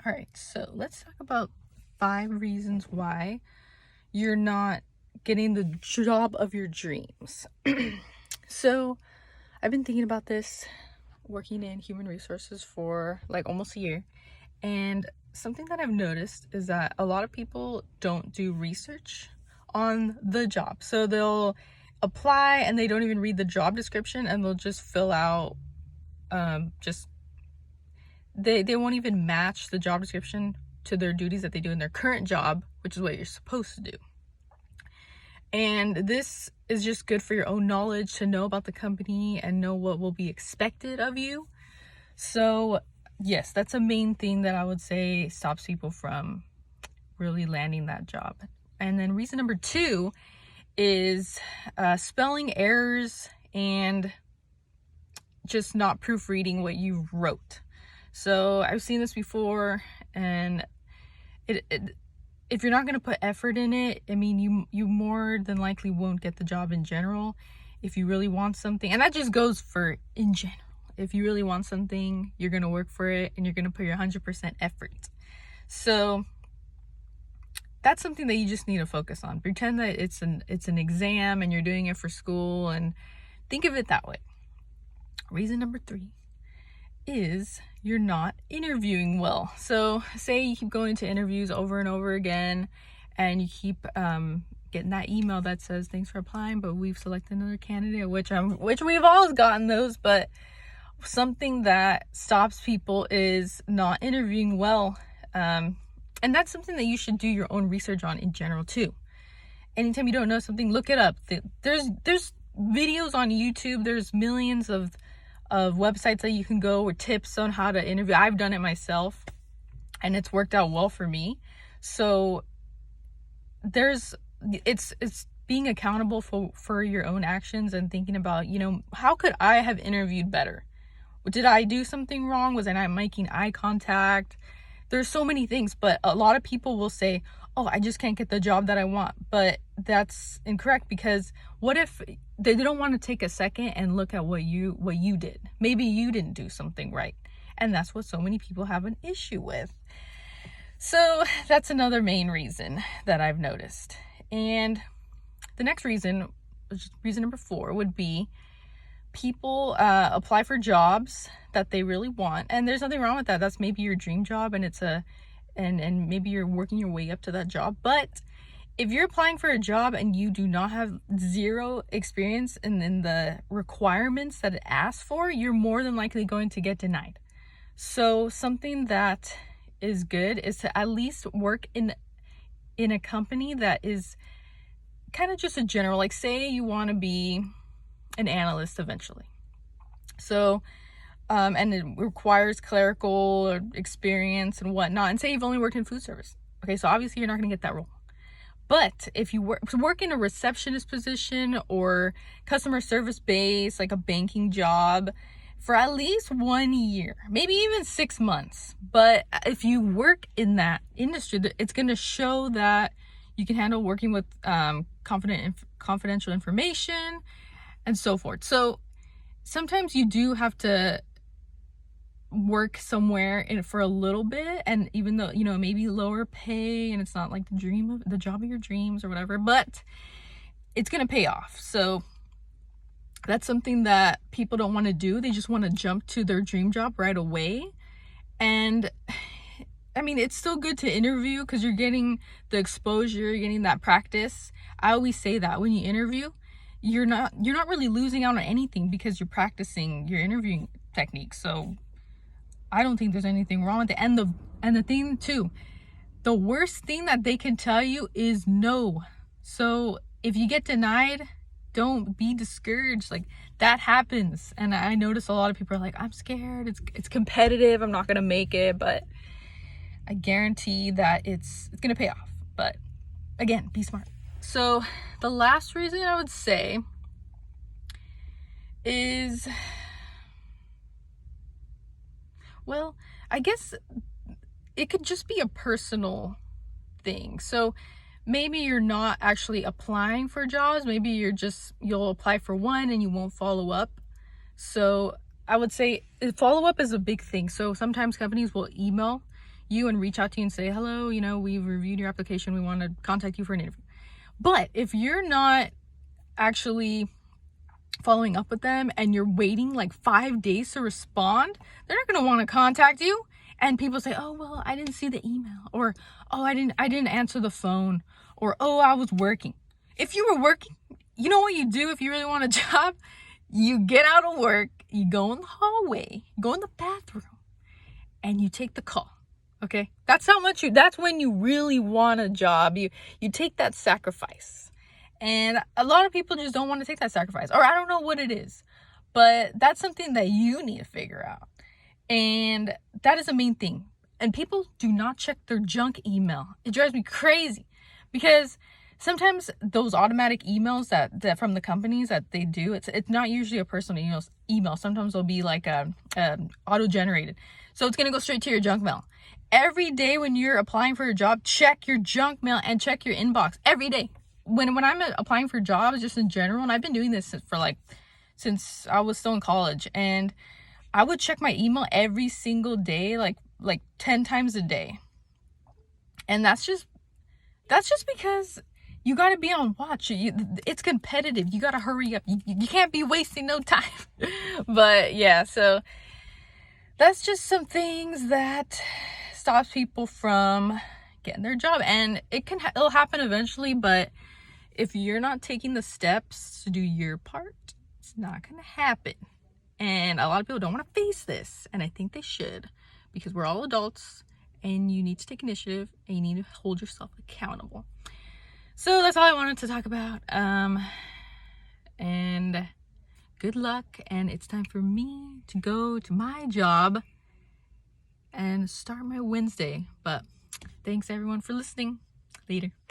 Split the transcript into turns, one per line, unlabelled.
All right, so let's talk about 5 reasons why you're not getting the job of your dreams. So, I've been thinking about this working in human resources for like almost a year. And something that I've noticed is that a lot of people don't do research on the job. So, they'll apply and they don't even read the job description and they'll just fill out just they won't even match the job description to their duties that they do in their current job, which is what you're supposed to do. And this is just good for your own knowledge to know about the company and know what will be expected of you. So, yes, that's a main thing that I would say stops people from really landing that job. And then reason number 2 is spelling errors and just not proofreading what you wrote. So I've seen this before, and if you're not going to put effort in it, I mean, you more than likely won't get the job in general. If you really want something, and that just goes for in general, if you really want something, you're going to work for it and you're going to put your 100% effort. So that's something that you just need to focus on. Pretend that it's an exam and you're doing it for school, and think of it that way. Reason number 3 is you're not interviewing well. So say you keep going to interviews over and over again and you keep getting that email that says thanks for applying, but we've selected another candidate, which we've all gotten those. But something that stops people is not interviewing well, and that's something that you should do your own research on in general too. Anytime you don't know something, look it up. There's videos on YouTube. There's millions of websites that you can go with tips on how to interview. I've done it myself and it's worked out well for me. So it's being accountable for your own actions and thinking about, how could I have interviewed better? Did I do something wrong? Was I not making eye contact? There's so many things, but a lot of people will say, oh, I just can't get the job that I want. But that's incorrect, because what if they don't want to take a second and look at what you did? Maybe you didn't do something right. And that's what so many people have an issue with. So that's another main reason that I've noticed. And the next reason, which is reason number 4, would be people apply for jobs that they really want, and there's nothing wrong with that. That's maybe your dream job, and and maybe you're working your way up to that job. But if you're applying for a job and you do not have zero experience in the requirements that it asks for, you're more than likely going to get denied. So something that is good is to at least work in a company that is kind of just a general, like say you want to be an analyst eventually. So, and it requires clerical experience and whatnot. And say you've only worked in food service. Okay, so obviously you're not going to get that role. But if you work in a receptionist position or customer service base, like a banking job, for at least 1 year, maybe even 6 months. But if you work in that industry, it's going to show that you can handle working with confidential information and so forth. So sometimes you do have to work somewhere for a little bit, and even though maybe lower pay and it's not like the job of your dreams or whatever, but it's gonna pay off. So that's something that people don't want to do. They just want to jump to their dream job right away. And I mean, it's still good to interview because you're getting the exposure, you're getting that practice. I always say that when you interview, you're not really losing out on anything because you're practicing your interviewing techniques. So I don't think there's anything wrong with it. And the thing too, the worst thing that they can tell you is no. So if you get denied, don't be discouraged. Like, that happens. And I notice a lot of people are like, I'm scared, it's competitive, I'm not gonna make it. But I guarantee that it's gonna pay off. But again, be smart. So the last reason I would say is, well, I guess it could just be a personal thing. So maybe you're not actually applying for jobs. Maybe you'll apply for one and you won't follow up. So I would say follow up is a big thing. So sometimes companies will email you and reach out to you and say, hello, you know, we've reviewed your application, we want to contact you for an interview. But if you're not actually following up with them and you're waiting like 5 days to respond, they're not going to want to contact you. And people say, oh, well, I didn't see the email, or oh, I didn't answer the phone, or oh, I was working. If you were working, you know what you do if you really want a job? You get out of work, you go in the hallway, go in the bathroom, and you take the call. Okay? That's when you really want a job. You take that sacrifice. And a lot of people just don't want to take that sacrifice, or I don't know what it is, but that's something that you need to figure out. And that is the main thing. And people do not check their junk email. It drives me crazy, because sometimes those automatic emails that from the companies that they do, it's not usually a personal email. Sometimes they'll be like auto-generated. So it's going to go straight to your junk mail. Every day when you're applying for a job, check your junk mail and check your inbox every day. When I'm applying for jobs, just in general, and I've been doing this since I was still in college, and I would check my email every single day, like 10 times a day. And that's just because you got to be on watch. It's competitive. You got to hurry up. You can't be wasting no time. But yeah, so that's just some things that stops people from getting their job. And it'll happen eventually, but if you're not taking the steps to do your part, it's not going to happen. And a lot of people don't want to face this, and I think they should, because we're all adults, and you need to take initiative, and you need to hold yourself accountable. So that's all I wanted to talk about. And good luck, and it's time for me to go to my job and start my Wednesday. But thanks everyone for listening. Later.